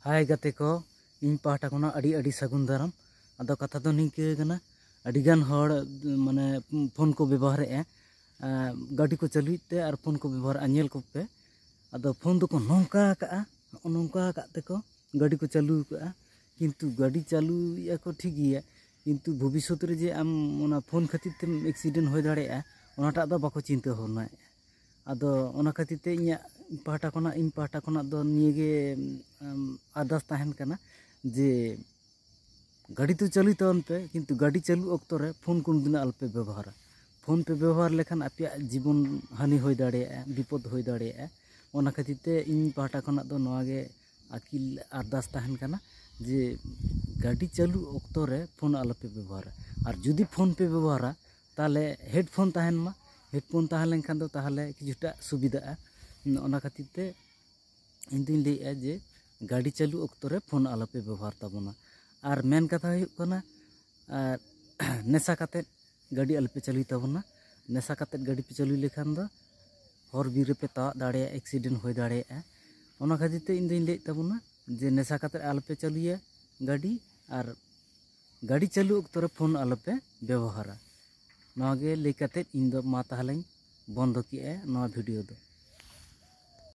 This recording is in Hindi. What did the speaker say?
हाय गाते को इन पाहटा कोना अड़ी अड़ी सगुन दाराम आदो कथा दो निंके गना अड़ीगान हड़ माने फोन को व्यवहार गाड़ी को चलुते और फोन को व्यवहार अनेल को पे आदो फोन दो को नौका काते को गाड़ी को चालू का किंतु गाड़ी चालू या को ठीक गया किंतु भविष्य रे जे आम ओना फोन खातिर ते एक्सीडेंट हो दाड़े ओनाटा दो बाको चिंता होना आदो ओना खातिर ते इया इन पाहटा कोना दो निये आदास ताहन कना जे गाड़ी तो चालू तवन पे किंतु गाड़ी चालू अक्तो रे फोन को दिन अल्पे व्यवहार फोन पे व्यवहार लेखान आपे जीवन हानि हो दाड़े विपद हो दाड़े ओना खातिर ते इन पाहटा कोना दो नवागे आकिल आदास ताहन कना जे गाड़ी चालू अक्तो रे फोन अल्पे व्यवहार और जुदी फोन पे व्यवहार ताले हेडफोन ताहन मा हेडफोन ताहन लेनखान दो ताहले किछुटा सुविधा ओना खातिर ते इन दिन ले जे गाड़ी चालू अक्तो रे फोन आलोपे व्यवहार ताबोना और मेन कथा हुयुग कना नेशा काते गाड़ी आलोपे चालू ताबोना नेशा काते गाड़ी पे चालू लेखान दो हर बीर पे ता दाड़े एक्सीडेंट हो दाड़े ओना खातिर ते इन दिन ले ताबोना जे नेशा काते आलोपे चालूया गाड़ी और गाड़ी चालू अक्तो रे फोन आलोपे व्यवहार नवागे ले काते इन दो मा ताहलें बंद किए नवा वीडियो दो।